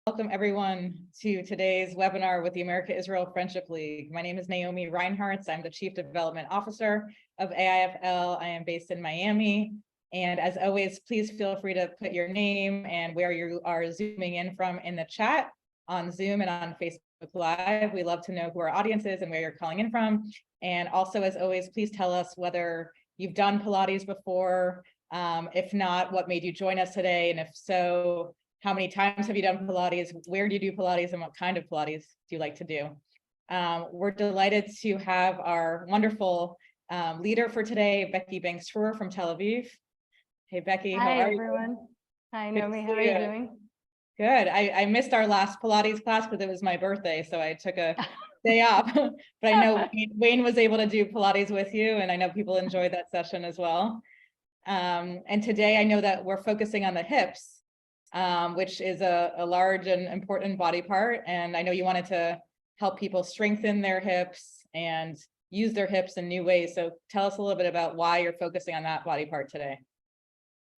Welcome everyone to today's webinar with the America-Israel Friendship League. My name is Naomi Reinhardt. I'm the Chief Development Officer of AIFL. I am based in Miami. And as always, please feel free to put your name and where you are zooming in from in the chat on Zoom and on Facebook Live. We love to know who our audience is and where you're calling in from. And also, as always, please tell us whether you've done Pilates before. If not, what made you join us today? And if so, how many times have you done Pilates? Where do you do Pilates and what kind of Pilates do you like to do? We're delighted to have our wonderful leader for today, Becky Bank Srour from Tel Aviv. Hey, Becky, how are you? Hi, everyone. Hi, Naomi. How are you doing? Good. I missed our last Pilates class because it was my birthday, so I took a day off. But I know Wayne was able to do Pilates with you, and I know people enjoyed that session as well. And today I know that we're focusing on the hips, which is a large and important body part. And I know you wanted to help people strengthen their hips and use their hips in new ways. So tell us a little bit about why you're focusing on that body part today.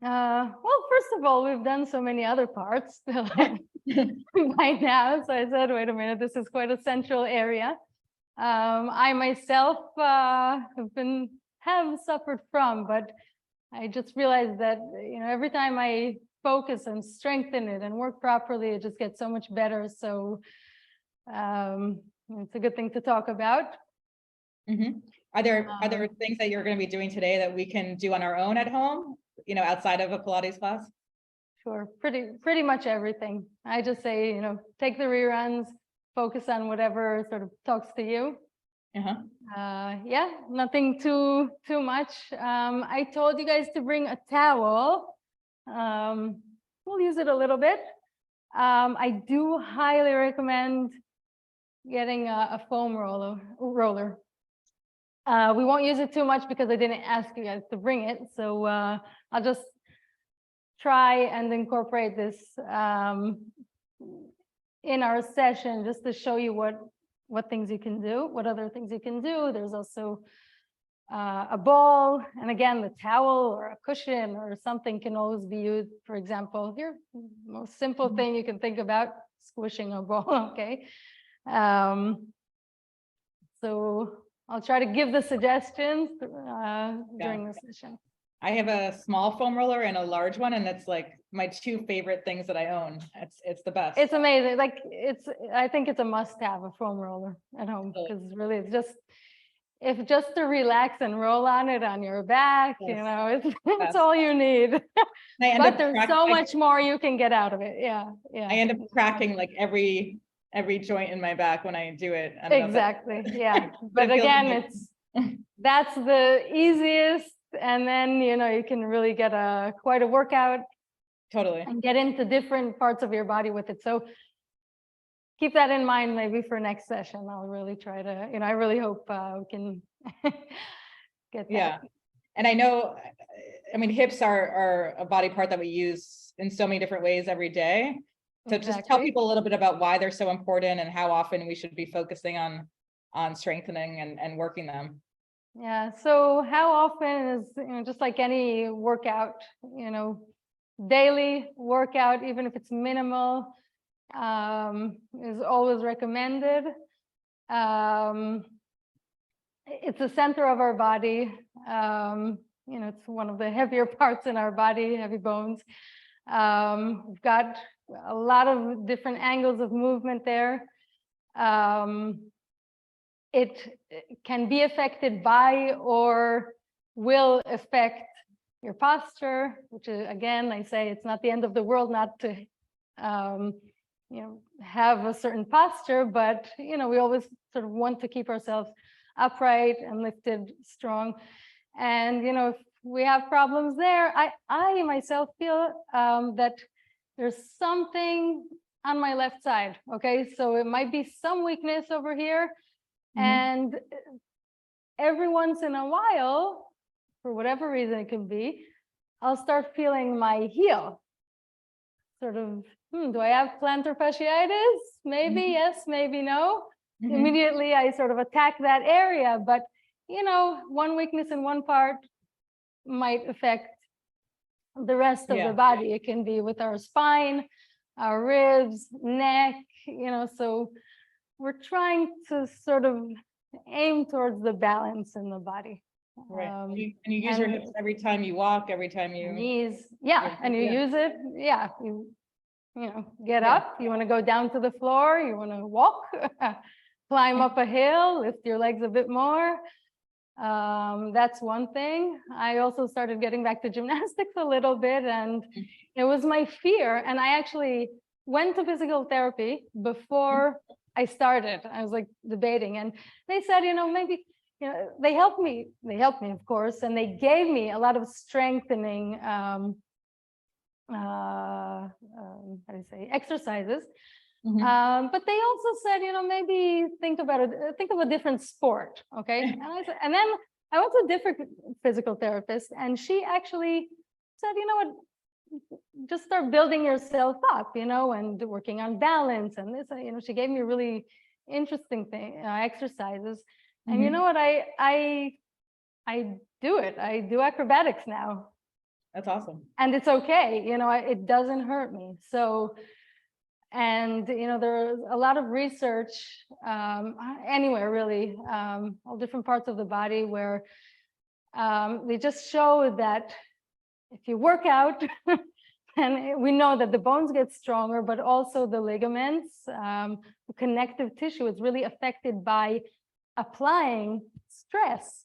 Well, first of all, we've done so many other parts by now. So I said, wait a minute, this is quite a central area. I myself have suffered from, but I just realized that, every time I focus and strengthen it and work properly, it just gets so much better. So it's a good thing to talk about. Mm-hmm. Are there things that you're going to be doing today that we can do on our own at home, outside of a Pilates class? Sure, pretty much everything. I just say, take the reruns, focus on whatever sort of talks to you. Yeah, nothing too much. I told you guys to bring a towel. We'll use it a little bit. I do highly recommend getting a foam roller. We won't use it too much because I didn't ask you guys to bring it. So I'll just try and incorporate this in our session just to show you what things you can do, what other things you can do. There's also a ball, and again, the towel or a cushion or something can always be used. For example, here, most simple thing you can think about, squishing a ball, okay? So I'll try to give the suggestions during the session. I have a small foam roller and a large one, and it's like my two favorite things that I own. It's the best. It's amazing. I think it's a must-have, a foam roller at home, because really it's just to relax and roll on it on your back. Yes. It's all you need. But there's so much more you can get out of it. Yeah. I end up cracking like every joint in my back when I do it. Exactly. Yeah. But again, that's the easiest. And then, you can really get quite a workout. Totally. And get into different parts of your body with it. So keep that in mind, maybe for next session. I'll really try to, I really hope we can get that. Yeah. And I know, hips are a body part that we use in so many different ways every day. So just tell people a little bit about why they're so important and how often we should be focusing on strengthening and working them. Yeah. So how often is, just like any workout, daily workout, even if it's minimal, is always recommended. It's the center of our body. It's one of the heavier parts in our body, heavy bones. We've got a lot of different angles of movement there. It can be affected by or will affect your posture, which is, again, I say it's not the end of the world not to, have a certain posture, but, we always sort of want to keep ourselves upright and lifted strong. And, if we have problems there, I myself feel that there's something on my left side, okay? So it might be some weakness over here. And every once in a while, for whatever reason it can be, I'll start feeling my heel. Sort of, do I have plantar fasciitis? Maybe yes, maybe no. Immediately I sort of attack that area, but one weakness in one part might affect the rest of the body. It can be with our spine. our ribs, neck, so we're trying to sort of aim towards the balance in the body. Right. And you use your hips every time you walk, every time you knees, and you use it, get up, you want to go down to the floor, you want to walk, climb up a hill, lift your legs a bit more. That's one thing. I also started getting back to gymnastics a little bit, and it was my fear. And I actually went to physical therapy before I started. I was like debating, and they said, maybe, they helped me, of course, and they gave me a lot of strengthening, how do you say, exercises. But they also said, maybe think of a different sport. Okay. And then I went to a different physical therapist, and she actually said, just start building yourself up, and working on balance. And this, she gave me really interesting exercises. And you know what? I do it. I do acrobatics now. That's awesome. And it's okay. It doesn't hurt me. So, and, there's a lot of research anywhere, really, all different parts of the body where they just show that if you work out, and we know that the bones get stronger, but also the ligaments, the connective tissue is really affected by applying stress.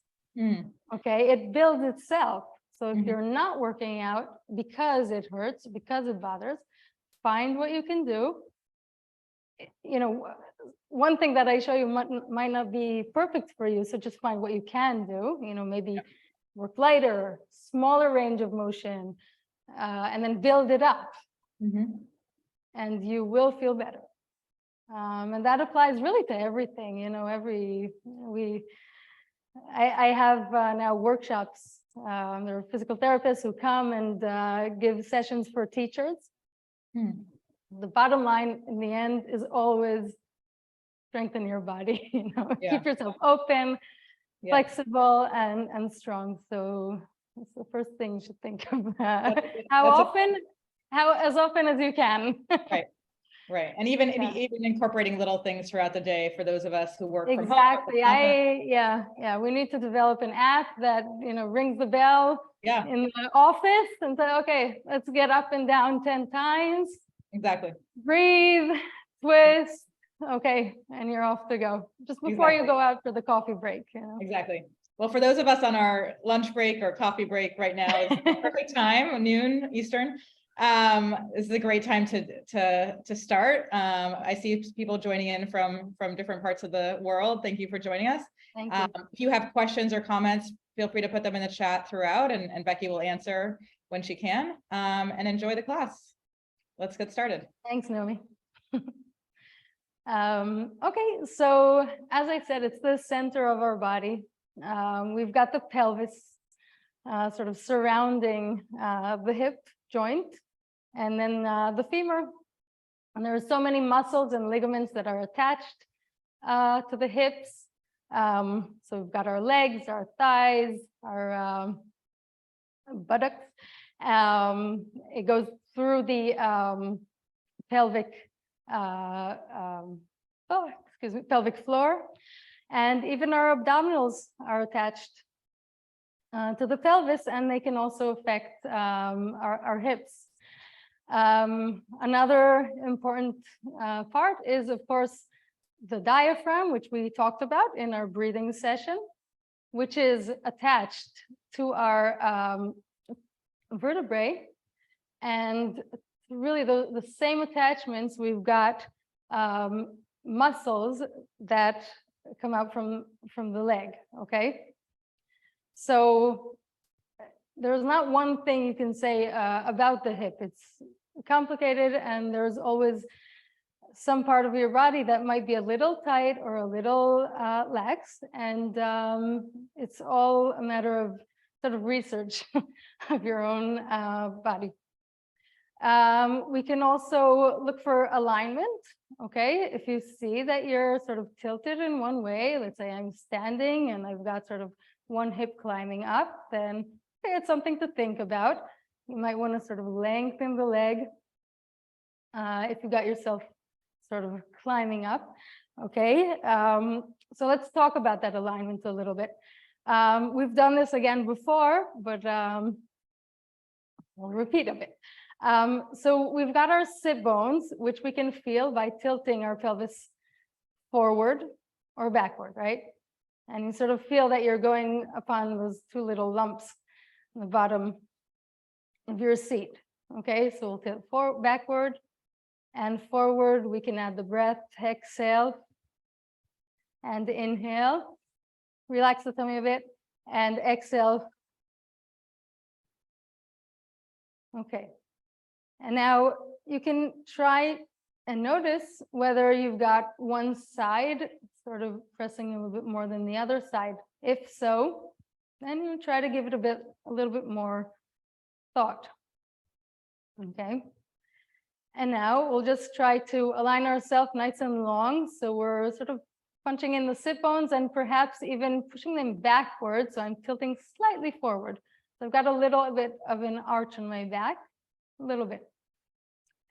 Okay, it builds itself. So if you're not working out because it hurts, because it bothers, find what you can do. One thing that I show you might not be perfect for you, so just find what you can do. Maybe work lighter, smaller range of motion, and then build it up. And you will feel better. And that applies really to everything. I have now workshops. There are physical therapists who come and give sessions for teachers. The bottom line in the end is always strengthen your body, keep yourself open, flexible, and strong. So that's the first thing you should think of. As often as you can. Right. And even incorporating little things throughout the day for those of us who work from home. Exactly. We need to develop an app that, rings the bell in the office and say, okay, let's get up and down 10 times. Exactly. Breathe, twist. Okay. And you're off to go just before you go out for the coffee break. Exactly. Well, for those of us on our lunch break or coffee break right now, is the perfect time, noon Eastern. This is a great time to start. I see people joining in from different parts of the world. Thank you for joining us. Thank you. If you have questions or comments, feel free to put them in the chat throughout, and Becky will answer when she can. And enjoy the class. Let's get started. Thanks, Naomi. Okay, so as I said, it's the center of our body. We've got the pelvis sort of surrounding the hip joint, and then the femur. And there are so many muscles and ligaments that are attached to the hips. So we've got our legs, our thighs, our buttocks. It goes through the pelvic pelvic floor, and even our abdominals are attached to the pelvis, and they can also affect our hips. Another important part is, of course, the diaphragm, which we talked about in our breathing session, which is attached to our vertebrae. And really the same attachments, we've got muscles that come out from the leg, okay? So there's not one thing you can say about the hip. It's complicated, and there's always some part of your body that might be a little tight or a little lax, and it's all a matter of sort of research of your own body. We can also look for alignment, okay? If you see that you're sort of tilted in one way, let's say I'm standing and I've got sort of one hip climbing up, then it's something to think about. You might want to sort of lengthen the leg if you got yourself sort of climbing up. Okay, so let's talk about that alignment a little bit. We've done this again before, but we'll repeat a bit. So we've got our sit bones, which we can feel by tilting our pelvis forward or backward, right? And you sort of feel that you're going upon those two little lumps in the bottom of your seat. Okay, so we'll tilt backward and forward. We can add the breath, exhale and inhale. Relax the tummy a bit and exhale. Okay, and now you can try and notice whether you've got one side sort of pressing a little bit more than the other side. If so, then you try to give it a little bit more thought. Okay, and now we'll just try to align ourselves nice and long. So we're sort of punching in the sit bones and perhaps even pushing them backwards. So I'm tilting slightly forward. So I've got a little bit of an arch on my back, a little bit.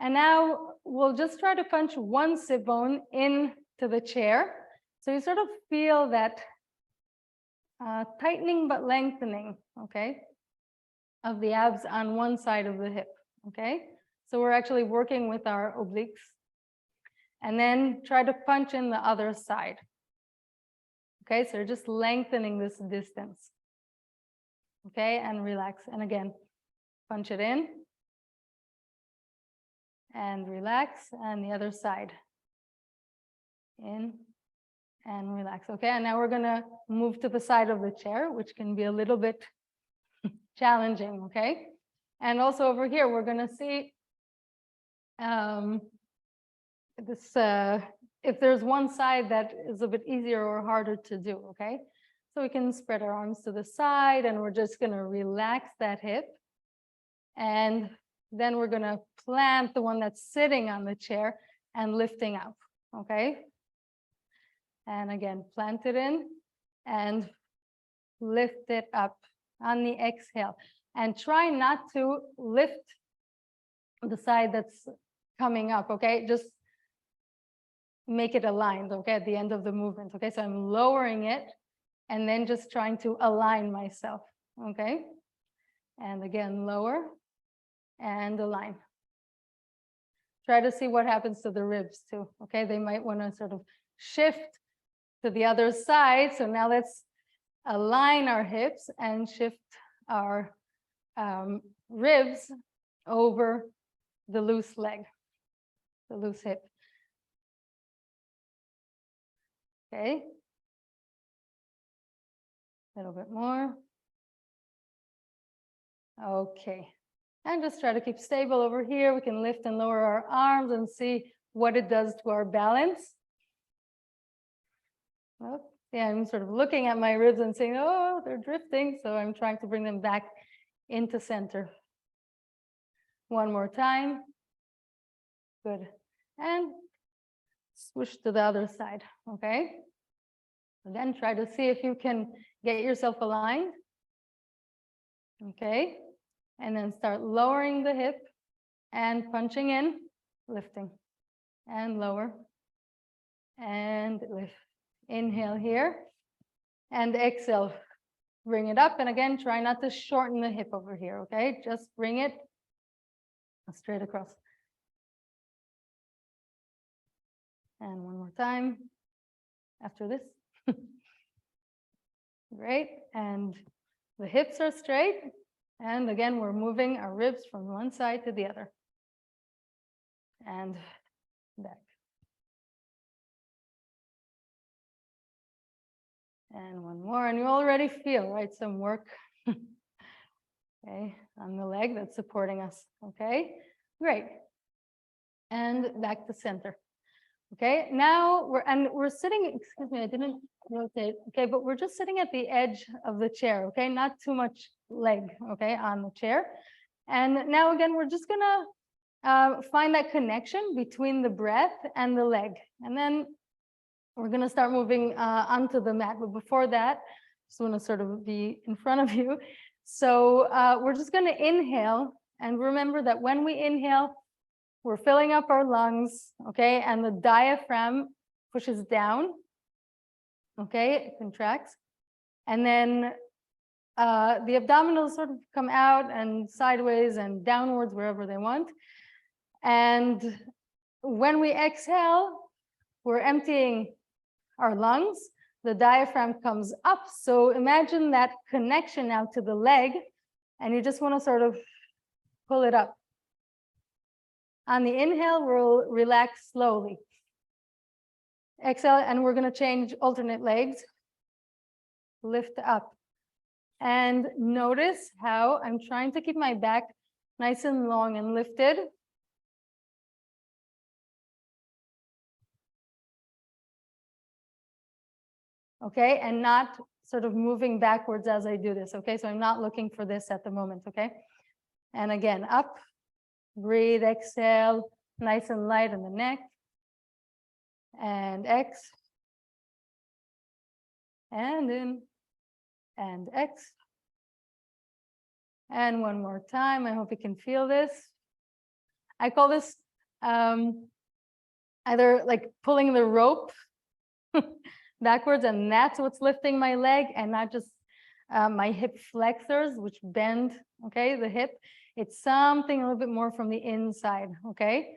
And now we'll just try to punch one sit bone into the chair. So you sort of feel that tightening but lengthening, okay, of the abs on one side of the hip, okay? So we're actually working with our obliques. And then try to punch in the other side. Okay, so you're just lengthening this distance. Okay, and relax. And again, punch it in. And relax. And the other side. In and relax. Okay, and now we're going to move to the side of the chair, which can be a little bit challenging. Okay, and also over here, we're going to see if there's one side that is a bit easier or harder to do, okay? So we can spread our arms to the side and we're just gonna relax that hip. And then we're gonna plant the one that's sitting on the chair and lifting up, okay? And again, plant it in and lift it up on the exhale. And try not to lift the side that's coming up, okay? Just make it aligned, okay, at the end of the movement, okay? So I'm lowering it and then just trying to align myself, okay? And again, lower and align. Try to see what happens to the ribs too, okay? They might want to sort of shift to the other side. So now let's align our hips and shift our ribs over the loose leg, the loose hip. Okay. A little bit more. Okay. And just try to keep stable over here. We can lift and lower our arms and see what it does to our balance. Oh, yeah, I'm sort of looking at my ribs and saying, oh, they're drifting. So I'm trying to bring them back into center. One more time. Good. And switch to the other side, okay? Again, try to see if you can get yourself aligned. Okay, and then start lowering the hip and punching in, lifting, and lower, and lift. Inhale here, and exhale. Bring it up, and again, try not to shorten the hip over here, okay? Just bring it straight across. And one more time after this. Great, and the hips are straight. And again, we're moving our ribs from one side to the other. And back. And one more, and you already feel, right, some work, okay, on the leg that's supporting us, okay? Great. And back to center. Okay, now we're sitting, excuse me, I didn't rotate. Okay, but we're just sitting at the edge of the chair, okay? Not too much leg, okay, on the chair. And now again, we're just gonna find that connection between the breath and the leg. And then we're gonna start moving onto the mat. But before that, just wanna sort of be in front of you. So we're just gonna inhale, and remember that when we inhale, we're filling up our lungs, okay? And the diaphragm pushes down, okay? It contracts. And then the abdominals sort of come out and sideways and downwards wherever they want. And when we exhale, we're emptying our lungs. The diaphragm comes up. So imagine that connection now to the leg, and you just want to sort of pull it up. On the inhale, we'll relax slowly. Exhale, and we're going to change alternate legs. Lift up. And notice how I'm trying to keep my back nice and long and lifted. Okay, and not sort of moving backwards as I do this. Okay, so I'm not looking for this at the moment. Okay, and again, up, breathe, exhale, nice and light in the neck, and X, and in, and X. And one more time. I hope you can feel this. I call this either like pulling the rope backwards, and that's what's lifting my leg, and not just my hip flexors, which bend, okay, the hip. It's something a little bit more from the inside, okay?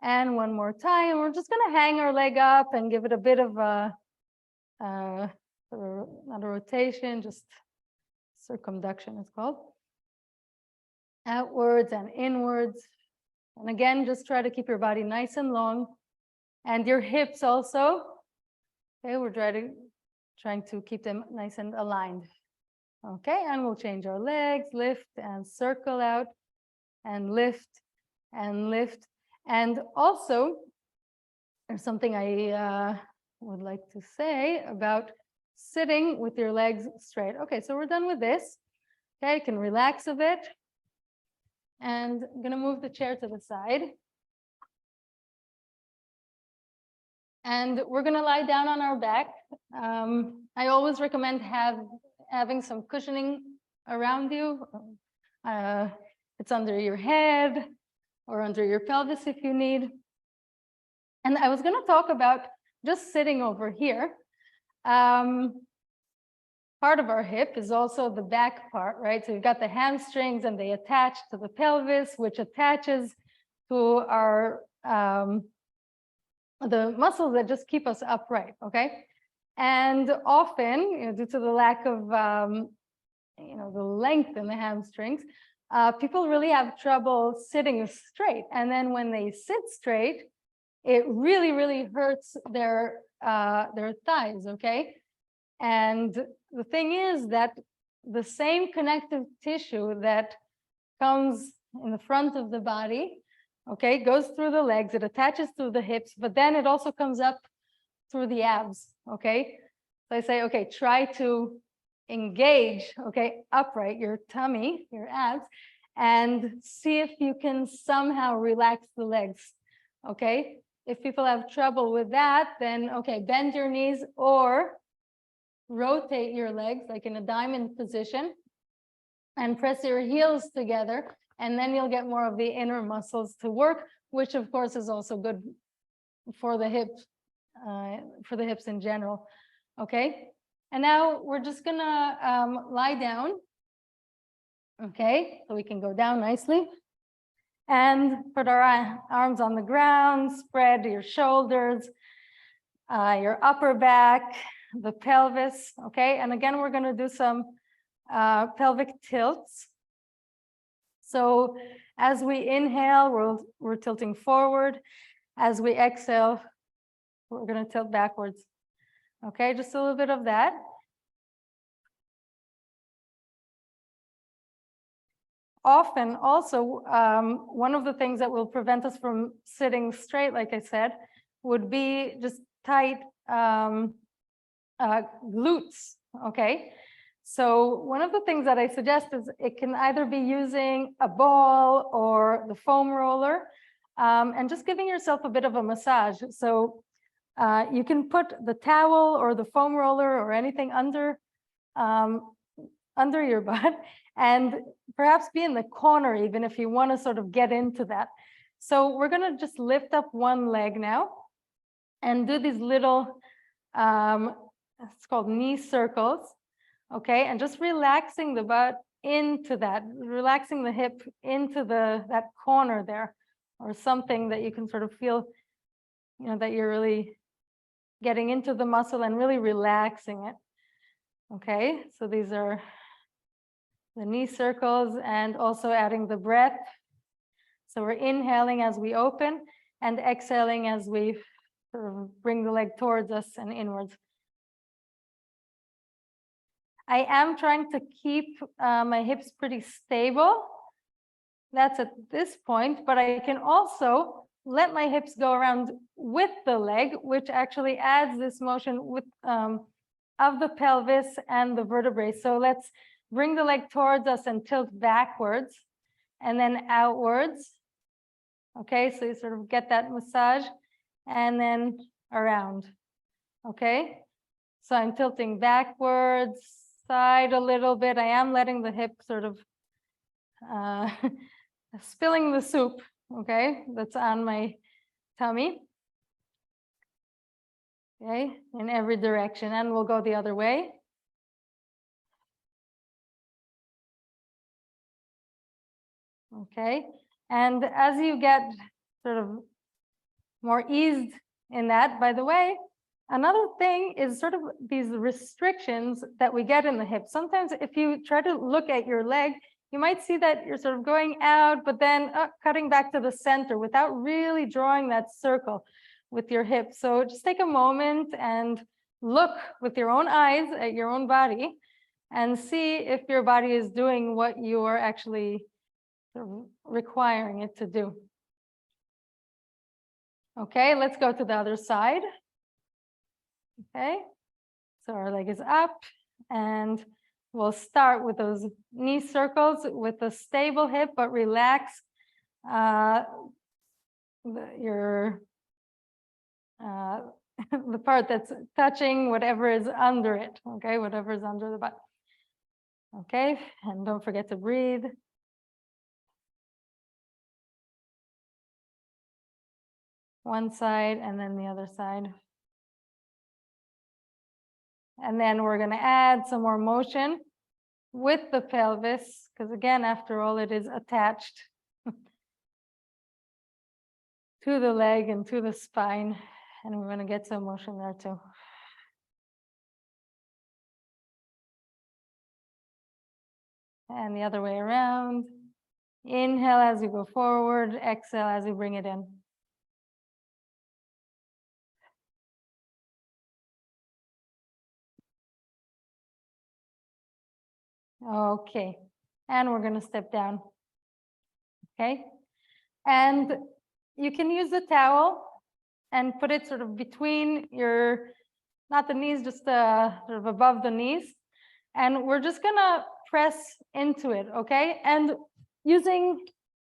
And one more time, we're just gonna hang our leg up and give it a bit of a, not a rotation, just circumduction it's called. Outwards and inwards. And again, just try to keep your body nice and long, and your hips also. Okay, we're trying to keep them nice and aligned. Okay, and we'll change our legs, lift and circle out, and lift and lift. And also, there's something I would like to say about sitting with your legs straight. Okay, so we're done with this. Okay, you can relax a bit. And I'm gonna move the chair to the side. And we're gonna lie down on our back. I always recommend having some cushioning around you. It's under your head or under your pelvis if you need. And I was gonna talk about just sitting over here. Part of our hip is also the back part, right? So you've got the hamstrings, and they attach to the pelvis, which attaches to our the muscles that just keep us upright, okay? And often, due to the lack of the length in the hamstrings, people really have trouble sitting straight. And then when they sit straight, it really, really hurts their thighs, okay? And the thing is that the same connective tissue that comes in the front of the body, okay, goes through the legs, it attaches to the hips, but then it also comes up through the abs, okay? So I say, okay, try to engage, okay, upright, your tummy, your abs, and see if you can somehow relax the legs, okay? If people have trouble with that, then, okay, bend your knees or rotate your legs like in a diamond position and press your heels together, and then you'll get more of the inner muscles to work, which of course is also good for the hips in general. Okay, and now we're just gonna lie down. Okay, so we can go down nicely and put our arms on the ground, spread your shoulders, your upper back, the pelvis. Okay, and again, we're gonna do some pelvic tilts. So as we inhale, we're tilting forward. As we exhale, we're going to tilt backwards. Okay, just a little bit of that. Often also, one of the things that will prevent us from sitting straight, like I said, would be just tight glutes, okay? So one of the things that I suggest is it can either be using a ball or the foam roller, and just giving yourself a bit of a massage. So you can put the towel or the foam roller or anything under your butt, and perhaps be in the corner even if you want to sort of get into that. So we're gonna just lift up one leg now and do these little, it's called knee circles, okay? And just relaxing the butt into that, relaxing the hip into that corner there, or something that you can sort of feel, that you're really getting into the muscle and really relaxing it. Okay, so these are the knee circles, and also adding the breath. So we're inhaling as we open and exhaling as we sort of bring the leg towards us and inwards. I am trying to keep my hips pretty stable. That's at this point, but I can also let my hips go around with the leg, which actually adds this motion with of the pelvis and the vertebrae. So let's bring the leg towards us and tilt backwards and then outwards. Okay, so you sort of get that massage and then around. Okay, so I'm tilting backwards, side a little bit. I am letting the hip sort of spilling the soup, okay, that's on my tummy. Okay, in every direction, and we'll go the other way. Okay, and as you get sort of more eased in that, by the way, another thing is sort of these restrictions that we get in the hip. Sometimes if you try to look at your leg, you might see that you're sort of going out, but then cutting back to the center without really drawing that circle with your hip. So just take a moment and look with your own eyes at your own body and see if your body is doing what you are actually requiring it to do. Okay, let's go to the other side. Okay, so our leg is up, and we'll start with those knee circles with a stable hip, but relax the part that's touching whatever is under it, okay, whatever is under the butt. Okay, and don't forget to breathe. One side and then the other side. And then we're going to add some more motion with the pelvis, because again, after all, it is attached to the leg and to the spine, and we're going to get some motion there too. And the other way around. Inhale as you go forward, exhale as you bring it in. Okay, and we're going to step down. Okay, and you can use the towel and put it sort of between your, not the knees, just sort of above the knees. And we're just gonna press into it, okay? And using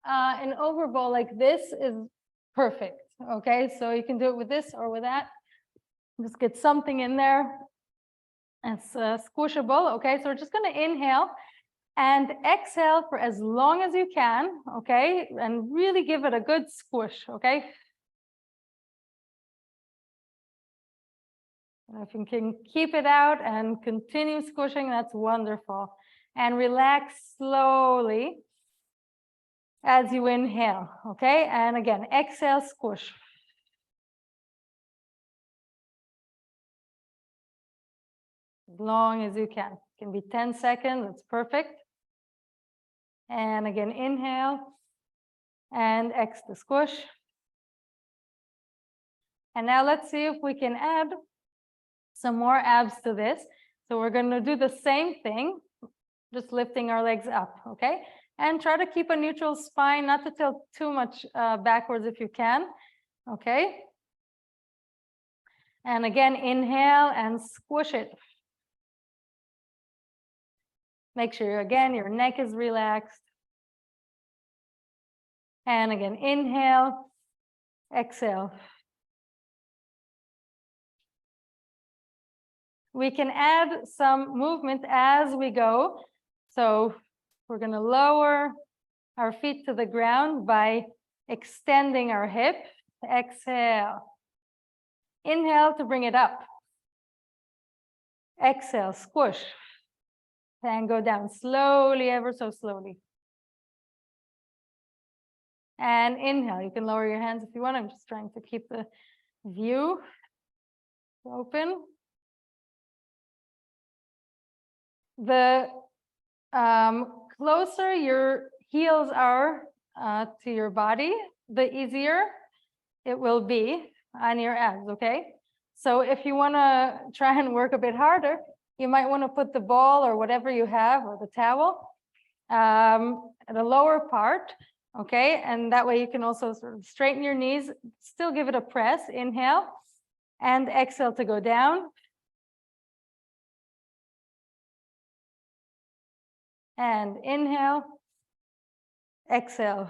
an overbowl like this is perfect, okay? So you can do it with this or with that. Just get something in there. It's squishable, okay? So we're just gonna inhale and exhale for as long as you can, okay? And really give it a good squish, okay? If you can keep it out and continue squishing, that's wonderful. And relax slowly as you inhale, okay? And again, exhale, squish. As long as you can. It can be 10 seconds, that's perfect. And again, inhale and exhale, squish. And now let's see if we can add some more abs to this. So we're going to do the same thing, just lifting our legs up, okay? And try to keep a neutral spine, not to tilt too much backwards if you can, okay? And again, inhale and squish it. Make sure, again, your neck is relaxed. And again, inhale, exhale. We can add some movement as we go. So we're going to lower our feet to the ground by extending our hip. Exhale. Inhale to bring it up. Exhale, squish. And go down slowly, ever so slowly. And inhale. You can lower your hands if you want. I'm just trying to keep the view open. The closer your heels are to your body, the easier it will be on your abs, okay? So if you want to try and work a bit harder, you might want to put the ball or whatever you have, or the towel, at a lower part, okay? And that way you can also sort of straighten your knees, still give it a press, inhale, and exhale to go down. And inhale, exhale.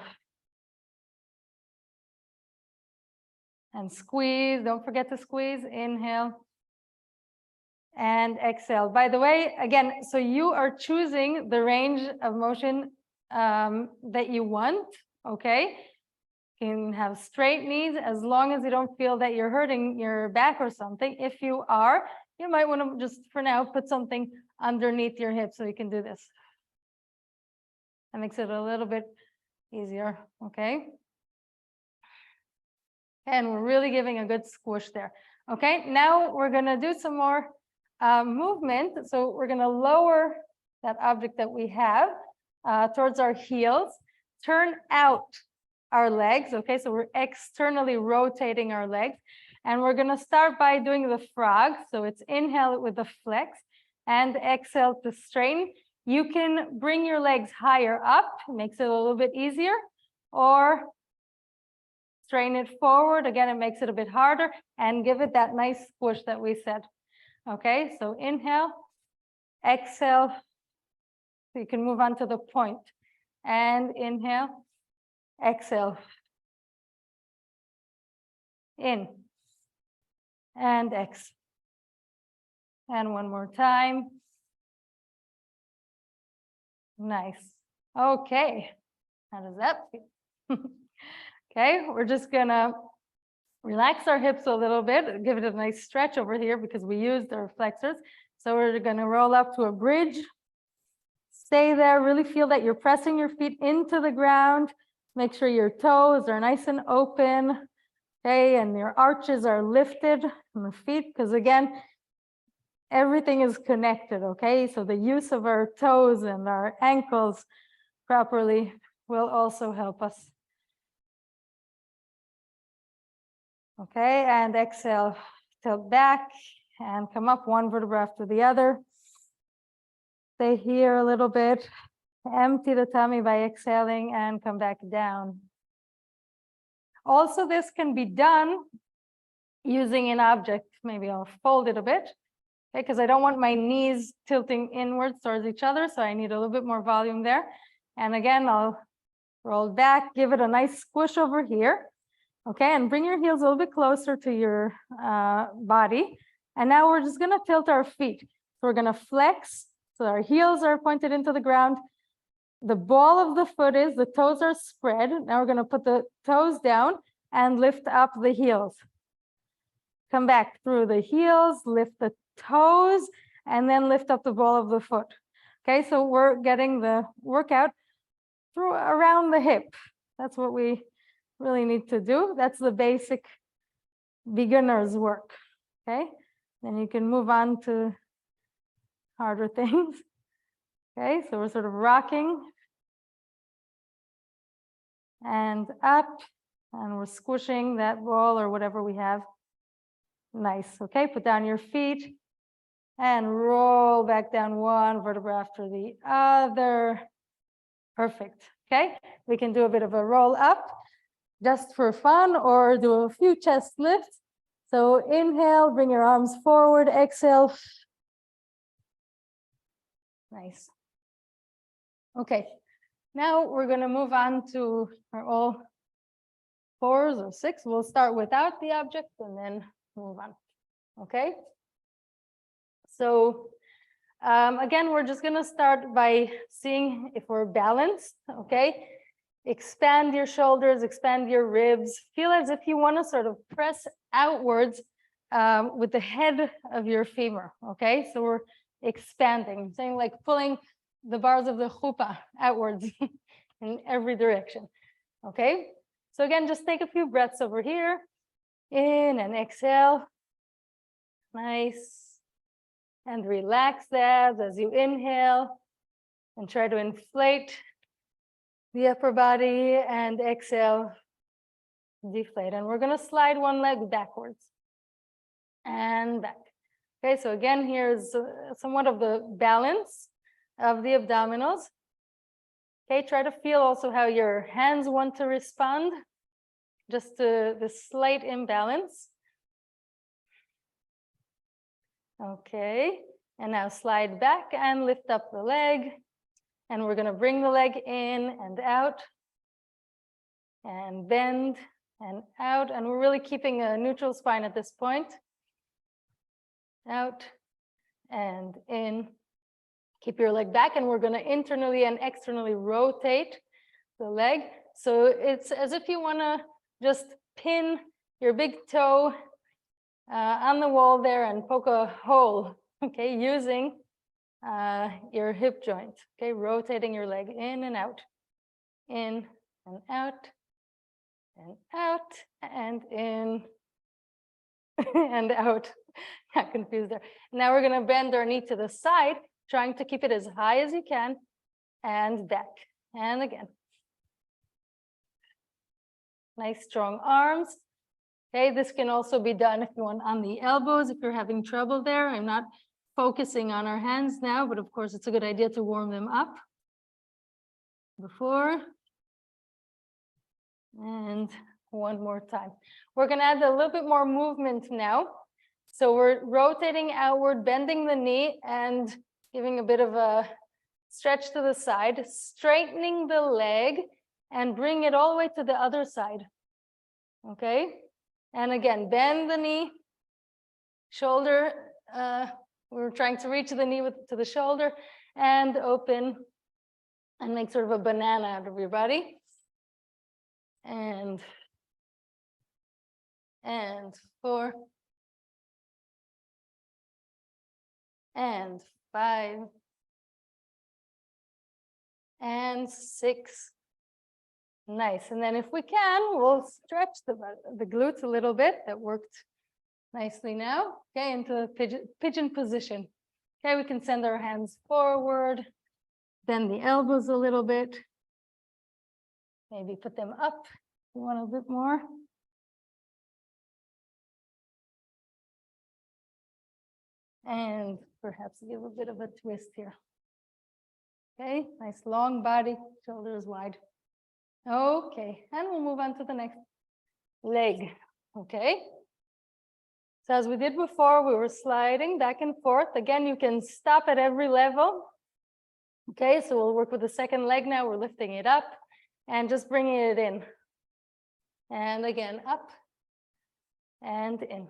And squeeze, don't forget to squeeze, inhale. And exhale. By the way, again, so you are choosing the range of motion that you want, okay? You can have straight knees as long as you don't feel that you're hurting your back or something. If you are, you might want to just, for now, put something underneath your hip so you can do this. That makes it a little bit easier, okay? And we're really giving a good squish there. Okay, now we're gonna do some more movement. So we're gonna lower that object that we have towards our heels, turn out our legs. Okay, so we're externally rotating our legs. And we're gonna start by doing the frog. So it's inhale with the flex and exhale to straighten. You can bring your legs higher up, makes it a little bit easier, or straighten it forward. Again, it makes it a bit harder, and give it that nice squish that we said. Okay, so inhale, exhale. So you can move on to the point. And inhale, exhale. In. And exhale. And one more time. Nice. Okay. How does that feel? Okay, we're just gonna relax our hips a little bit, give it a nice stretch over here because we used our flexors. So we're gonna roll up to a bridge. Stay there, really feel that you're pressing your feet into the ground. Make sure your toes are nice and open, okay, and your arches are lifted on the feet, because again, everything is connected, okay? So the use of our toes and our ankles properly will also help us. Okay, and exhale, tilt back and come up one vertebra after the other. Stay here a little bit. Empty the tummy by exhaling and come back down. Also, this can be done using an object. Maybe I'll fold it a bit, okay, because I don't want my knees tilting inwards towards each other, so I need a little bit more volume there. And again, I'll roll back, give it a nice squish over here. Okay, and bring your heels a little bit closer to your body. And now we're just gonna tilt our feet. So we're gonna flex, so our heels are pointed into the ground. The ball of the foot is, the toes are spread. Now we're gonna put the toes down and lift up the heels. Come back through the heels, lift the toes, and then lift up the ball of the foot. Okay, so we're getting the workout through around the hip. That's what we really need to do. That's the basic beginner's work. Okay, then you can move on to harder things. Okay, so we're sort of rocking and up, and we're squishing that ball or whatever we have. Nice. Okay, put down your feet and roll back down one vertebra after the other. Perfect. Okay, we can do a bit of a roll up just for fun, or do a few chest lifts. So inhale, bring your arms forward, exhale. Nice. Okay, now we're going to move on to our all fours or six. We'll start without the object and then move on. Okay, so again, we're just going to start by seeing if we're balanced. Okay, expand your shoulders, expand your ribs. Feel as if you want to sort of press outwards with the head of your femur, okay? So we're expanding, saying like pulling the bars of the chuppah outwards in every direction, okay? So again, just take a few breaths over here. In and exhale. Nice. And relax that as you inhale and try to inflate the upper body and exhale, deflate. And we're going to slide one leg backwards and back. Okay, so again, here's somewhat of the balance of the abdominals. Okay, try to feel also how your hands want to respond, just the slight imbalance. Okay, and now slide back and lift up the leg. And we're going to bring the leg in and out and bend and out. And we're really keeping a neutral spine at this point. Out and in. Keep your leg back, and we're going to internally and externally rotate the leg. So it's as if you want to just pin your big toe on the wall there and poke a hole, okay, using your hip joint, okay, rotating your leg in and out, in and out, and out, and in, and out. Got confused there. Now we're going to bend our knee to the side, trying to keep it as high as you can, and back, and again. Nice strong arms. Okay, this can also be done if you want on the elbows, if you're having trouble there. I'm not focusing on our hands now, but of course it's a good idea to warm them up before. And one more time. We're going to add a little bit more movement now. So we're rotating outward, bending the knee and giving a bit of a stretch to the side, straightening the leg and bring it all the way to the other side. Okay. And again, bend the knee, shoulder, we're trying to reach the knee to the shoulder and open and make sort of a banana out of your body. And 4, and 5, and 6. Nice. And then if we can, we'll stretch the glutes a little bit. That worked nicely now. Okay, into pigeon position. Okay, we can send our hands forward, bend the elbows a little bit. Maybe put them up if you want a bit more. And perhaps give a bit of a twist here. Okay, nice long body, shoulders wide. Okay, and we'll move on to the next leg. Okay. So as we did before, we were sliding back and forth. Again, you can stop at every level. Okay, so we'll work with the second leg now. We're lifting it up and just bringing it in. And again, up and in.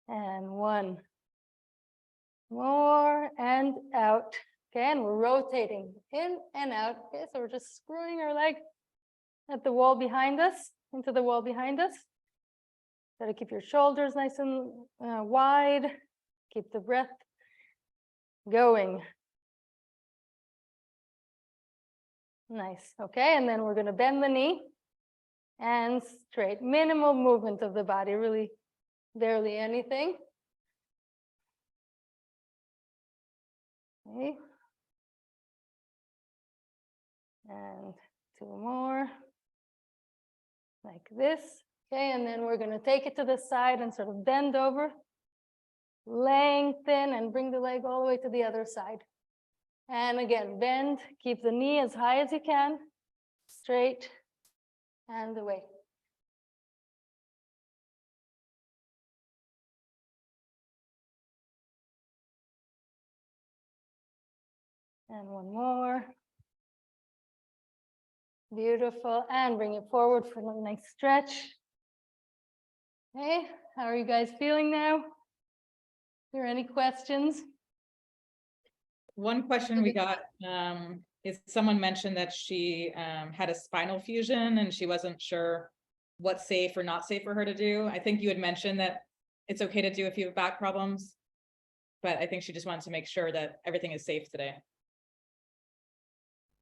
And one more and out. Okay, and we're rotating in and out. Okay, so we're just screwing our leg at the wall behind us, into the wall behind us. Got to keep your shoulders nice and wide. Keep the breath going. Nice. Okay, and then we're going to bend the knee and straight. Minimal movement of the body, really barely anything. Okay. And 2 more, like this. Okay, and then we're going to take it to the side and sort of bend over, lengthen, and bring the leg all the way to the other side. And again, bend, keep the knee as high as you can, straight, and away. And one more. Beautiful. And bring it forward for a nice stretch. Okay, how are you guys feeling now? there any questions? One question we got is someone mentioned that she had a spinal fusion and she wasn't sure what's safe or not safe for her to do. I think you had mentioned that it's okay to do if you have back problems, but I think she just wanted to make sure that everything is safe today.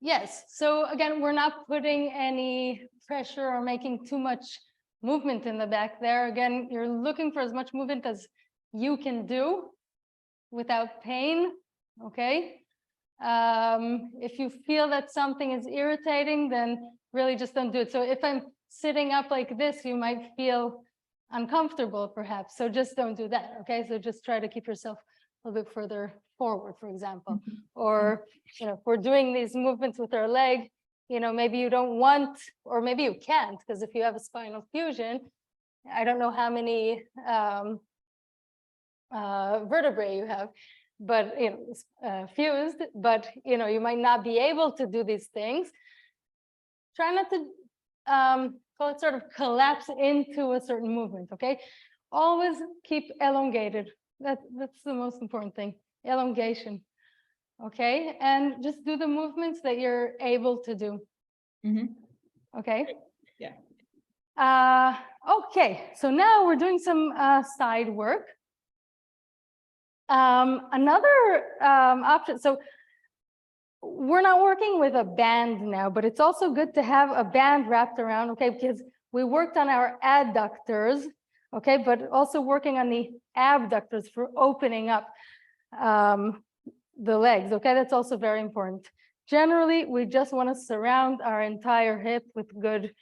Yes, so again, we're not putting any pressure or making too much movement in the back there. Again, you're looking for as much movement as you can do without pain, okay? If you feel that something is irritating, then really just don't do it. So if I'm sitting up like this, you might feel uncomfortable perhaps, so just don't do that, okay? So just try to keep yourself a little bit further forward, for example. Or, you know, if we're doing these movements with our leg, you know, maybe you don't want, or maybe you can't, because if you have a spinal fusion, I don't know how many vertebrae you have, but, you know, fused, but, you know, you might not be able to do these things. Try not to call it sort of collapse into a certain movement, okay? Always keep elongated. That's the most important thing, elongation, okay? And just do the movements that you're able to do, okay? Yeah. Okay, so now we're doing some side work. Another option, so we're not working with a band now, but it's also good to have a band wrapped around, okay? Because we worked on our adductors, okay? But also working on the abductors for opening up the legs, okay? That's also very important. Generally, we just want to surround our entire hip with good,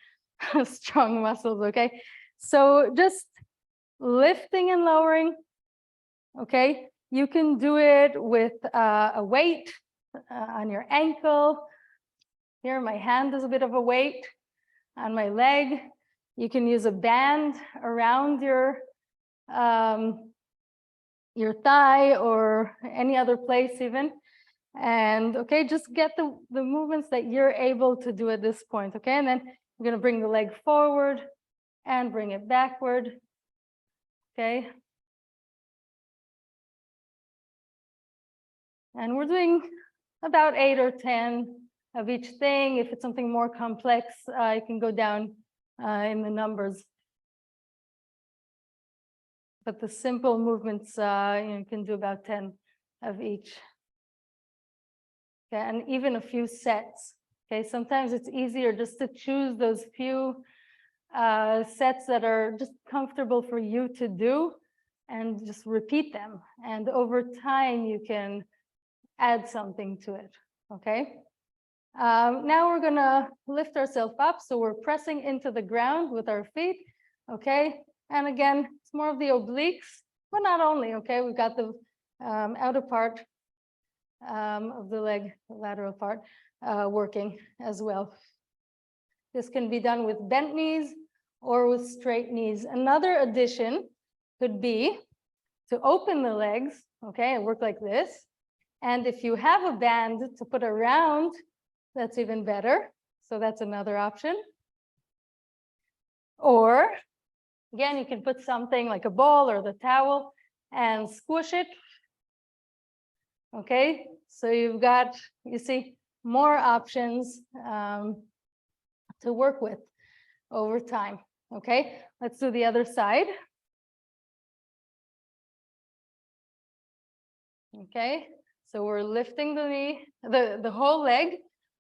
strong muscles, okay? So just lifting and lowering, okay? You can do it with a weight on your ankle. Here, my hand is a bit of a weight on my leg. You can use a band around your thigh or any other place even. And okay, just get the movements that you're able to do at this point, okay? And then you're gonna bring the leg forward and bring it backward, okay? And we're doing about 8 or 10 of each thing. If it's something more complex, you can go down in the numbers. But the simple movements, you can do about 10 of each. Okay, and even a few sets. Okay, sometimes it's easier just to choose those few sets that are just comfortable for you to do and just repeat them. And over time, you can add something to it, okay? Now we're gonna lift ourselves up. So we're pressing into the ground with our feet, okay? And again, it's more of the obliques, but not only, okay? We've got the outer part of the leg, the lateral part, working as well. This can be done with bent knees or with straight knees. Another addition could be to open the legs, okay, and work like this. And if you have a band to put around, that's even better. So that's another option. Or, again, you can put something like a ball or the towel and squish it. Okay, so you've got, you see, more options to work with over time. Okay, let's do the other side. Okay, so we're lifting the knee, the whole leg.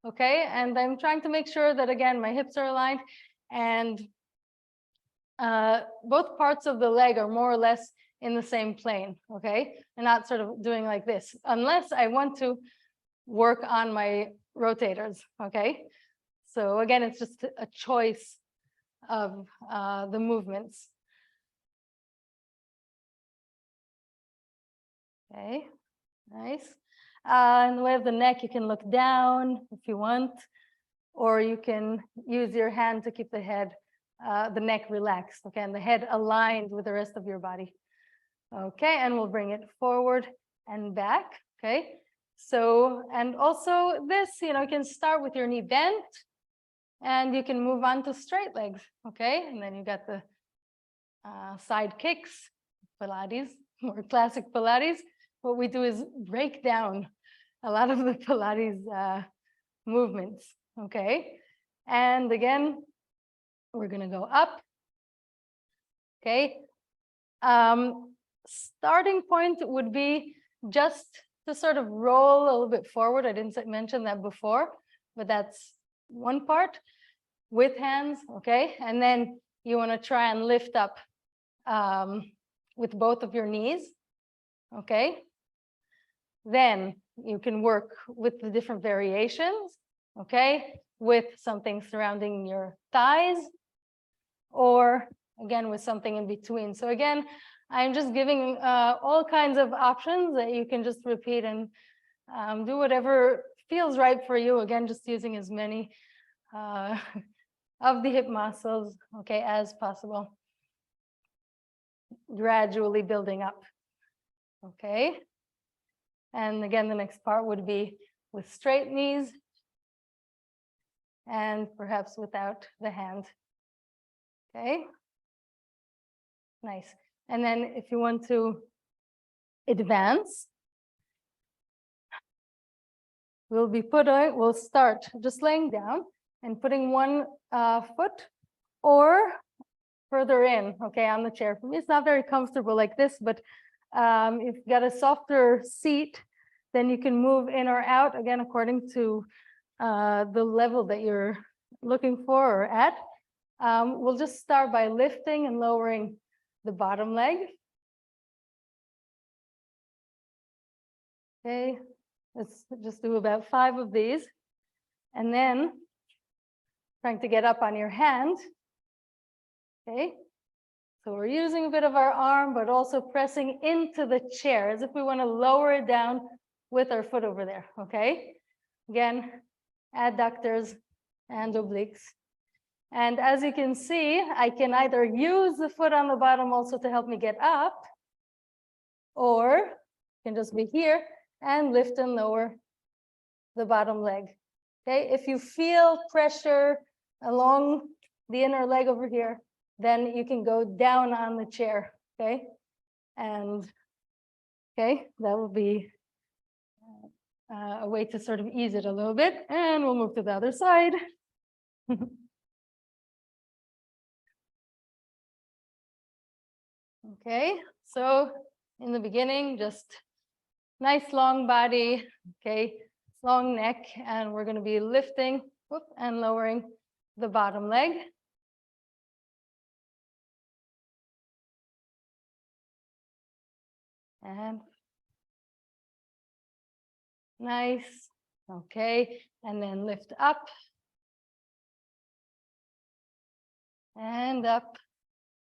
Okay, and I'm trying to make sure that, again, my hips are aligned and both parts of the leg are more or less in the same plane, okay? And not sort of doing like this, unless I want to work on my rotators, okay? So again, it's just a choice of the movements. Okay, nice. In the way of the neck, you can look down if you want, or you can use your hand to keep the head, the neck relaxed, okay, and the head aligned with the rest of your body. Okay, and we'll bring it forward and back, okay? So, and also this, you know, you can start with your knee bent and you can move on to straight legs, okay? And then you got the side kicks, Pilates. more classic Pilates, what we do is break down a lot of the Pilates movements, okay? And again, we're gonna go up, okay? Starting point would be just to sort of roll a little bit forward. I didn't mention that before, but that's one part with hands, okay? And then you wanna try and lift up with both of your knees, okay? Then you can work with the different variations, okay? With something surrounding your thighs, or again, with something in between. So again, I'm just giving all kinds of options that you can just repeat and do whatever feels right for you. Again, just using as many of the hip muscles, okay, as possible. Gradually building up, okay? And again, the next part would be with straight knees and perhaps without the hand, okay? Nice. And then if you want to advance, we'll start just laying down and putting one foot or further in, okay, on the chair. For me, it's not very comfortable like this, but if you've got a softer seat, then you can move in or out, again, according to the level that you're looking for or at. We'll just start by lifting and lowering the bottom leg. Okay, let's just do about 5 of these. And then trying to get up on your hand. Okay, so we're using a bit of our arm, but also pressing into the chair as if we want to lower it down with our foot over there, okay? Again, adductors and obliques. And as you can see, I can either use the foot on the bottom also to help me get up, or can just be here and lift and lower the bottom leg. Okay, if you feel pressure along the inner leg over here, then you can go down on the chair, okay? And okay, that will be a way to sort of ease it a little bit. And we'll move to the other side. Okay, so in the beginning, just nice long body, okay, long neck, and we're going to be lifting and lowering the bottom leg. And nice, okay, and then lift up and up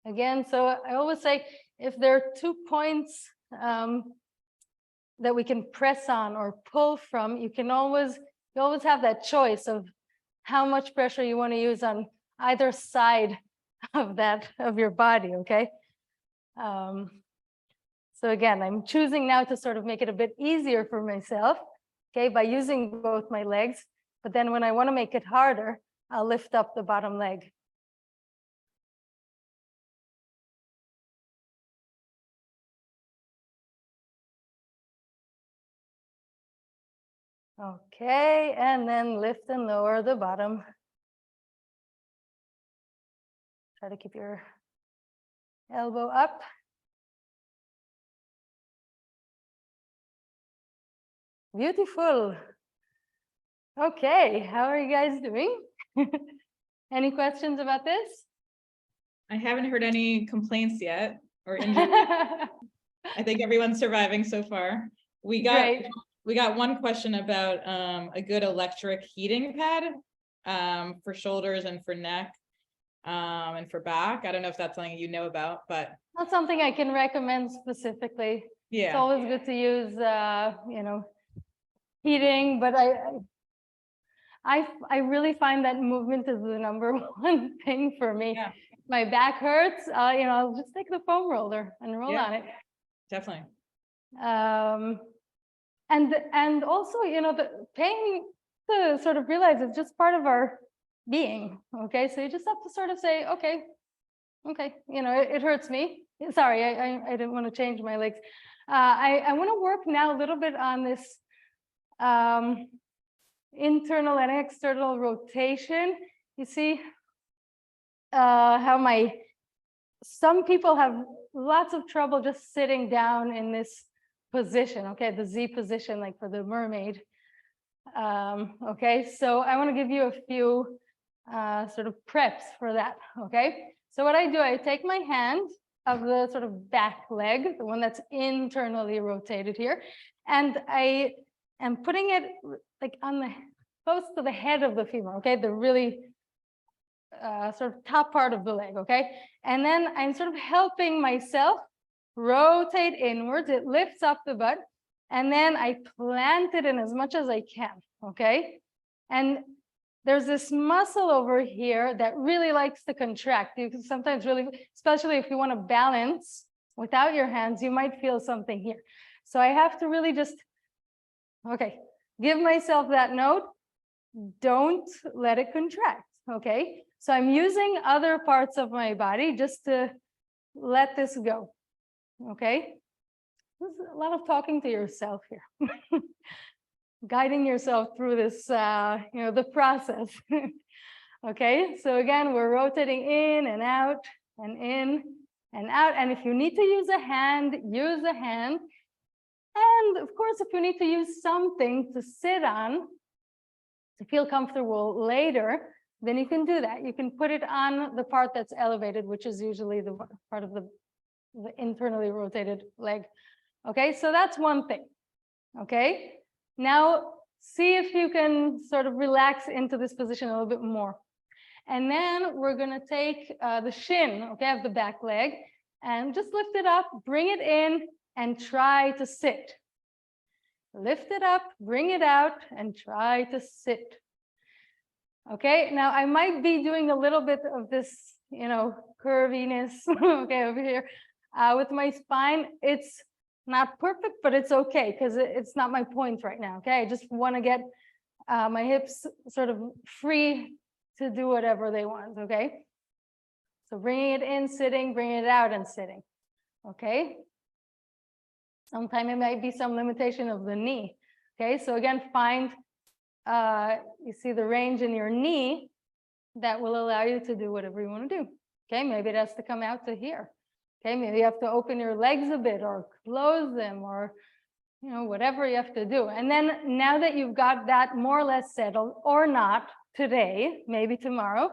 again. So I always say, if there are 2 points that we can press on or pull from, you always have that choice of how much pressure you want to use on either side of your body, okay? So again, I'm choosing now to sort of make it a bit easier for myself, okay, by using both my legs. But then when I want to make it harder, I'll lift up the bottom leg. Okay, and then lift and lower the bottom. Try to keep your elbow up. Beautiful. Okay, how are you guys doing? Any questions about this? I haven't heard any complaints yet or injuries. I think everyone's surviving so far. We got one question about a good electric heating pad for shoulders and for neck and for back. I don't know if that's something you know about, but not something I can recommend specifically. Yeah, it's always good to use you know, heating, but I really find that movement is the number one thing for me. Yeah. My back hurts, you know, I'll just take the foam roller and roll on it. Definitely. And also, you know, the pain, to sort of realize it's just part of our being. Okay, so you just have to sort of say, okay, Okay, it hurts me. Sorry, I didn't want to change my legs. I want to work now a little bit on this internal and external rotation. You see how some people have lots of trouble just sitting down in this position, okay, the Z position, like for the mermaid. Okay, so I want to give you a few sort of preps for that, okay? So what I do, I take my hand of the sort of back leg, the one that's internally rotated here, and I am putting it like on the close to the head of the femur, okay, the really sort of top part of the leg, okay? And then I'm sort of helping myself rotate inwards. It lifts up the butt, and then I plant it in as much as I can, okay? And there's this muscle over here that really likes to contract. You can sometimes really, especially if you want to balance without your hands, you might feel something here. So I have to really just, okay, give myself that note. Don't let it contract, okay? So I'm using other parts of my body just to let this go, okay? There's a lot of talking to yourself here. Guiding yourself through this, the process. Okay, so again, we're rotating in and out and in and out. And if you need to use a hand, use a hand. And of course, if you need to use something to sit on, to feel comfortable later, then you can do that. You can put it on the part that's elevated, which is usually the part of the internally rotated leg. Okay, so that's one thing. Okay, now see if you can sort of relax into this position a little bit more. And then we're going to take the shin, okay, of the back leg, and just lift it up, bring it in, and try to sit. Lift it up, bring it out, and try to sit. Okay, now I might be doing a little bit of this, curviness, okay, over here with my spine. It's not perfect, but it's okay because it's not my point right now, okay? I just want to get my hips sort of free to do whatever they want, okay? So bringing it in, sitting, bringing it out and sitting, okay? Sometimes it might be some limitation of the knee, okay? So again, find, you see the range in your knee that will allow you to do whatever you want to do, okay? Maybe it has to come out to here. Okay, maybe you have to open your legs a bit or close them or, whatever you have to do. And then now that you've got that more or less settled or not today, maybe tomorrow,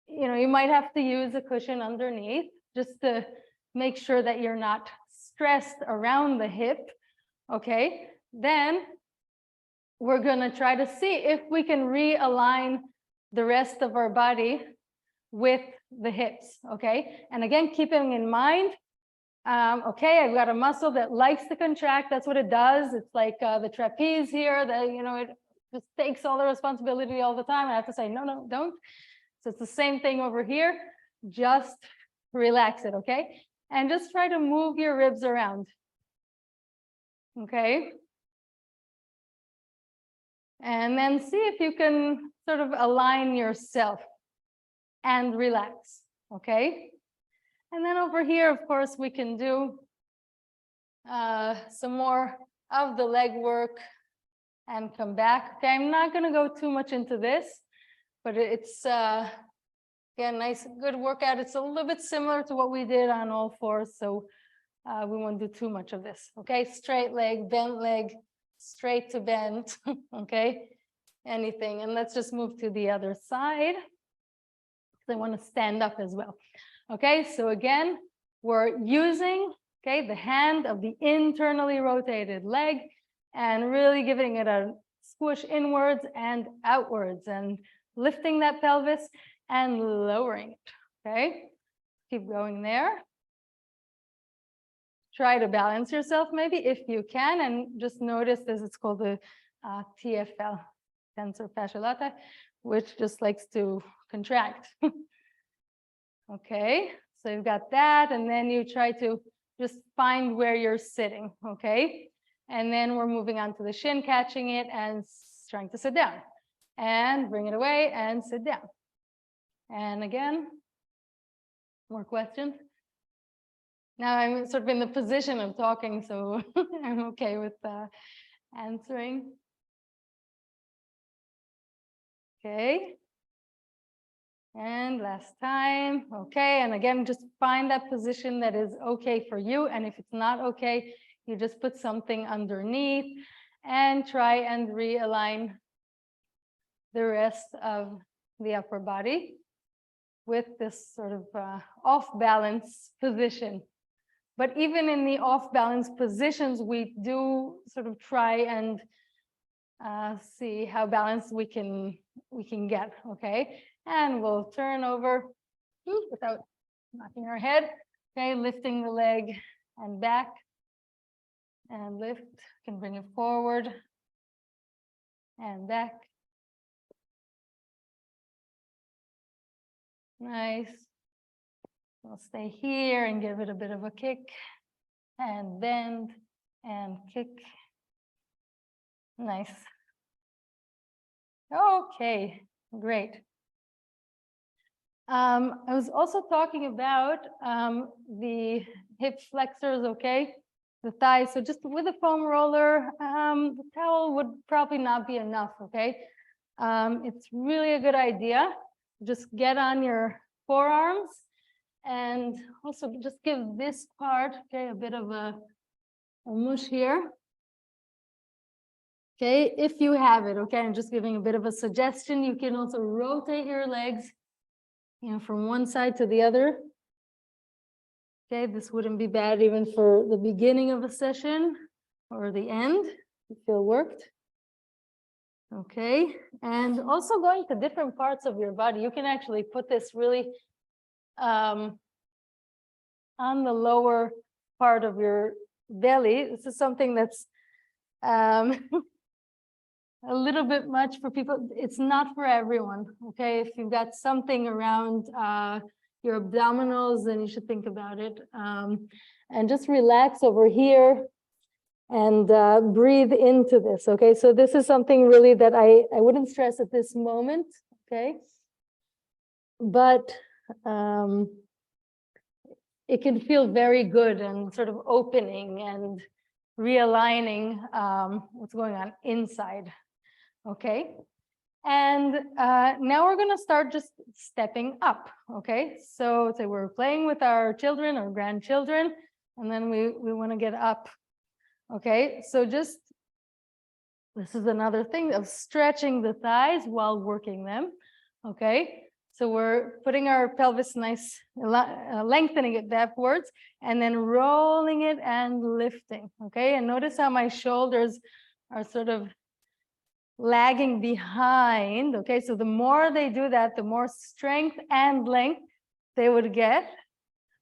you might have to use a cushion underneath just to make sure that you're not stressed around the hip. Okay, then we're going to try to see if we can realign the rest of our body with the hips, okay? And again, keeping in mind, okay, I've got a muscle that likes to contract. That's what it does. It's like the trapeze here that, it just takes all the responsibility all the time. I have to say, no, don't. So it's the same thing over here. Just relax it, okay? And just try to move your ribs around, okay? And then see if you can sort of align yourself and relax, okay? And then over here, of course, we can do some more of the leg work and come back. Okay, I'm not going to go too much into this, but it's again, nice, good workout. It's a little bit similar to what we did on all fours, so we won't do too much of this. Okay, straight leg, bent leg, straight to bent. Okay, anything. And let's just move to the other side. I want to stand up as well. Okay, so again, we're using, okay, the hand of the internally rotated leg and really giving it a squish inwards and outwards and lifting that pelvis and lowering it, okay? Keep going there. Try to balance yourself maybe if you can, and just notice this, it's called the TFL, tensor fasciae latae, which just likes to contract. Okay, so you've got that, and then you try to just find where you're sitting, okay? And then we're moving on to the shin, catching it and trying to sit down. And bring it away and sit down. And again, More questions? Now I'm sort of in the position of talking, so I'm okay with answering. Okay. And last time, okay. And again, just find that position that is okay for you. And if it's not okay, you just put something underneath and try and realign the rest of the upper body with this sort of off balance position. But even in the off balance positions, we do sort of try and see how balanced we can get, okay? And we'll turn over without knocking our head, okay? Lifting the leg and back and lift, can bring it forward and back. Nice. We'll stay here and give it a bit of a kick and bend and kick. Nice. Okay, great. I was also talking about the hip flexors, okay? The thighs. So just with a foam roller, the towel would probably not be enough, okay? It's really a good idea. Just get on your forearms and also just give this part, okay, a bit of a mush here. Okay, if you have it, okay, I'm just giving a bit of a suggestion. You can also rotate your legs, you know, from one side to the other. Okay, this wouldn't be bad even for the beginning of a session or the end, if you feel worked. Okay, and also going to different parts of your body. You can actually put this really on the lower part of your belly. This is something that's a little bit much for people. It's not for everyone, okay? If you've got something around your abdominals, then you should think about it. And just relax over here and breathe into this, okay? So this is something really that I wouldn't stress at this moment, okay? But it can feel very good and sort of opening and realigning what's going on inside. Okay, and now we're going to start just stepping up. Okay, so say we're playing with our children or grandchildren, and then we want to get up. Okay, so just this is another thing of stretching the thighs while working them. Okay, so we're putting our pelvis nice, lengthening it backwards, and then rolling it and lifting. Okay, and notice how my shoulders are sort of lagging behind. Okay, so the more they do that, the more strength and length they would get.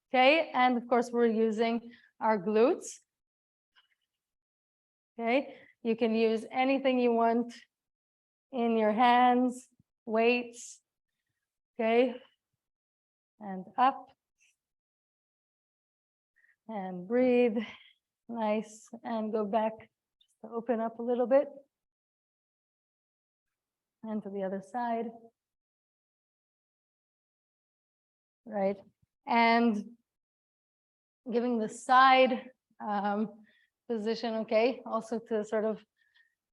Okay, and of course we're using our glutes. Okay, you can use anything you want in your hands, weights. Okay, and up and breathe. Nice, and go back just to open up a little bit. And to the other side. Right, and giving the side position, okay, also to sort of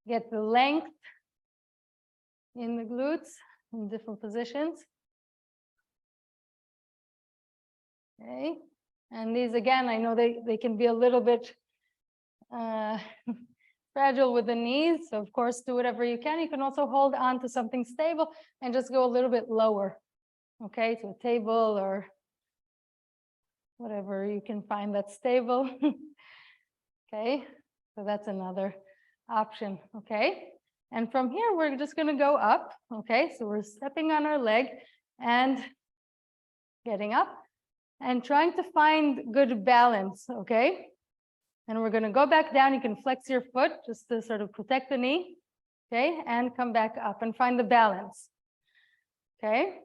get the length in the glutes in different positions. Okay, and these again, I know they can be a little bit fragile with the knees, so of course do whatever you can. You can also hold on to something stable and just go a little bit lower, okay, to a table or whatever you can find that's stable. Okay, so that's another option. Okay, and from here we're just going to go up. Okay, so we're stepping on our leg and getting up and trying to find good balance. Okay, and we're going to go back down. You can flex your foot just to sort of protect the knee. Okay, and come back up and find the balance. Okay,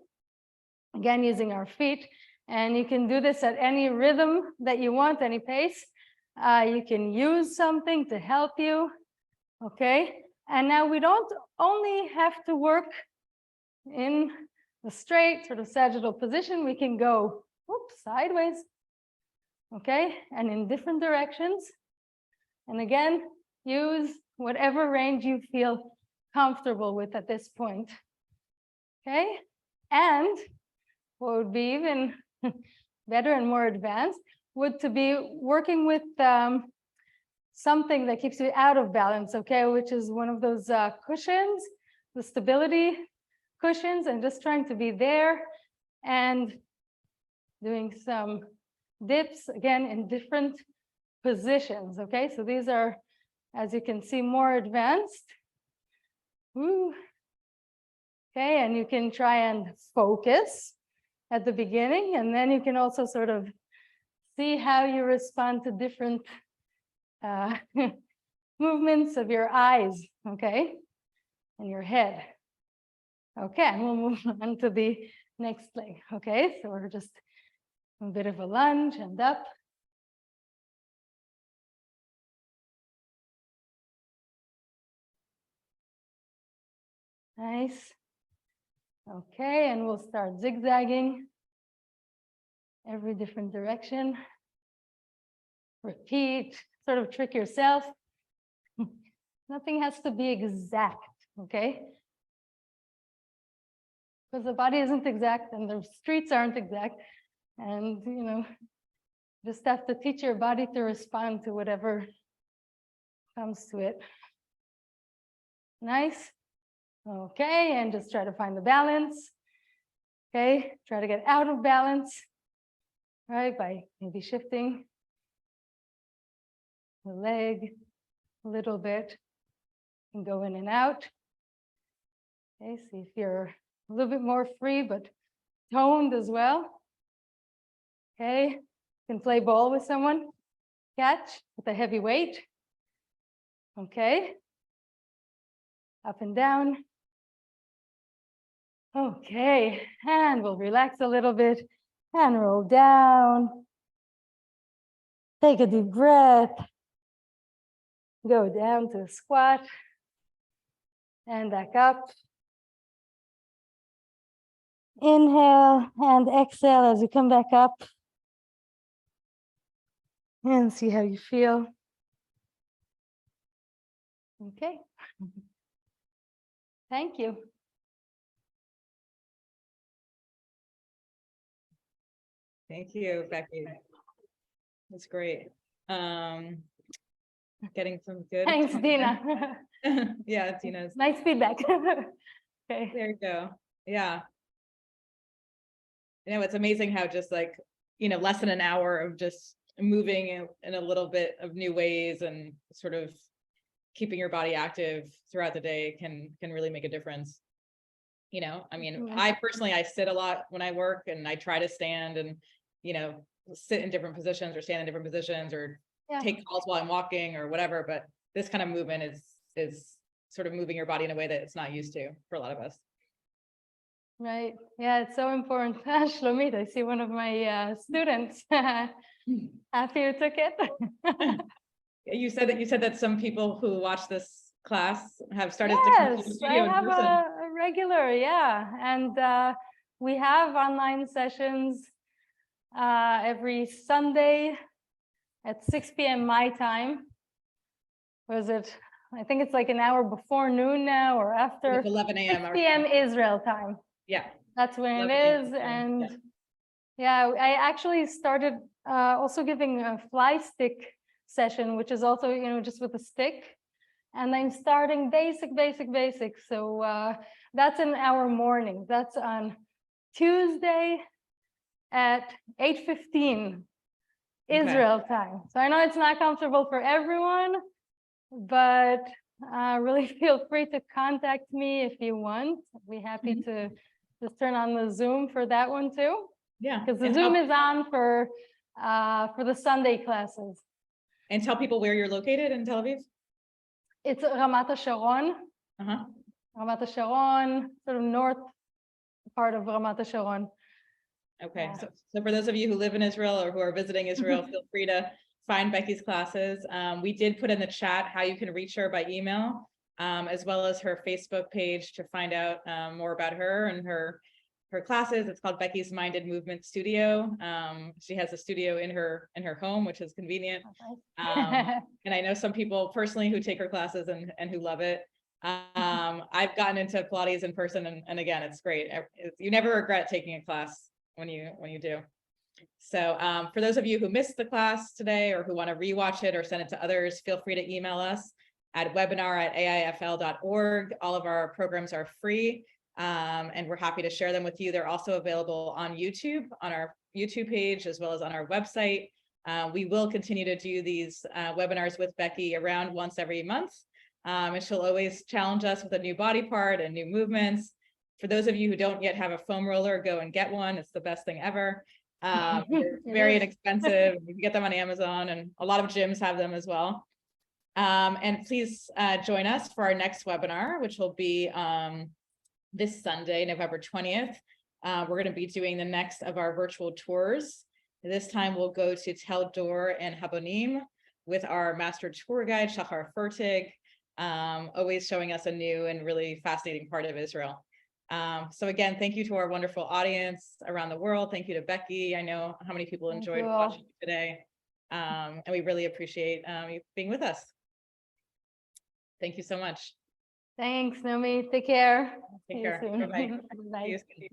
again using our feet, and you can do this at any rhythm that you want, any pace. You can use something to help you. Okay, and now we don't only have to work in the straight sort of sagittal position. We can go whoops, sideways. Okay, and in different directions. And again, use whatever range you feel comfortable with at this point. Okay, and what would be even better and more advanced would to be working with something that keeps you out of balance, okay, which is one of those cushions, the stability cushions, and just trying to be there and doing some dips again in different positions. Okay, so these are, as you can see, more advanced. Woo. Okay, and you can try and focus at the beginning, and then you can also sort of see how you respond to different movements of your eyes, okay, and your head. Okay, and we'll move on to the next leg. Okay, so we're just a bit of a lunge and up. Nice. Okay, and we'll start zigzagging every different direction. Repeat, sort of trick yourself. Nothing has to be exact, okay? Because the body isn't exact and the streets aren't exact. And, you know, just have to teach your body to respond to whatever comes to it. Nice. Okay, and just try to find the balance. Okay, try to get out of balance, right, by maybe shifting the leg a little bit and go in and out. Okay, see if you're a little bit more free, but toned as well. Okay, you can play ball with someone, catch with a heavy weight. Okay, up and down. Okay, and we'll relax a little bit and roll down. Take a deep breath. Go down to a squat and back up. Inhale and exhale as you come back up. And see how you feel. Okay. Thank you. Thank you, Becky. That's great. Getting some good. Thanks, Dina. Yeah, Dina's. Nice feedback. Okay. There you go. Yeah. You know, it's amazing how just like, you know, less than an hour of just moving in a little bit of new ways and sort of keeping your body active throughout the day can really make a difference. You know, I mean, I personally, I sit a lot when I work and I try to stand and, you know, sit in different positions or stand in different positions or take calls while I'm walking or whatever. But this kind of movement is sort of moving your body in a way that it's not used to for a lot of us. Right. Yeah, it's so important. Shlomit, I see one of my students. Happy you took it. You said that some people who watch this class have started to come to the studio in person. I have a regular, and we have online sessions every Sunday at 6 p.m. my time. Was it? I think it's like an hour before noon now or after. It's 11 a.m. 6 p.m. Israel time. Yeah, that's when it is. And yeah, I actually started also giving a fly stick session, which is also, you know, just with a stick. And I'm starting basic. So that's in our morning. That's on Tuesday at 8:15 Israel time. So I know it's not comfortable for everyone, but really feel free to contact me if you want. I'd be happy to just turn on the Zoom for that one too. Yeah, because the Zoom is on for the Sunday classes. And tell people where you're located in Tel Aviv. It's Ramat HaSharon. Ramat HaSharon, sort of north part of Ramat HaSharon. Okay, so for those of you who live in Israel or who are visiting Israel, feel free to find Becky's classes. We did put in the chat how you can reach her by email, as well as her Facebook page to find out more about her and her her classes. It's called Becky's Minded Movement Studio. She has a studio in her home, which is convenient. And I know some people personally who take her classes and who love it. I've gotten into Pilates in person, and again, it's great. You never regret taking a class when you do. So for those of you who missed the class today or who want to rewatch it or send it to others, feel free to email us at webinar@aifl.org. All of our programs are free, and we're happy to share them with you. They're also available on YouTube, on our YouTube page, as well as on our website. We will continue to do these webinars with Becky around once every month, and she'll always challenge us with a new body part and new movements. For those of you who don't yet have a foam roller, go and get one. It's the best thing ever. They're very inexpensive. You can get them on Amazon, and a lot of gyms have them as well. And please join us for our next webinar, which will be this Sunday, November 20th. We're going to be doing the next of our virtual tours. This time we'll go to Tel Aviv and Habonim with our master tour guide, Shachar Fertig, always showing us a new and really fascinating part of Israel. So again, thank you to our wonderful audience around the world. Thank you to Becky. I know how many people enjoyed watching today. And we really appreciate you being with us. Thank you so much. Thanks, Naomi. Take care. Take care. Bye-bye. Bye. See you soon.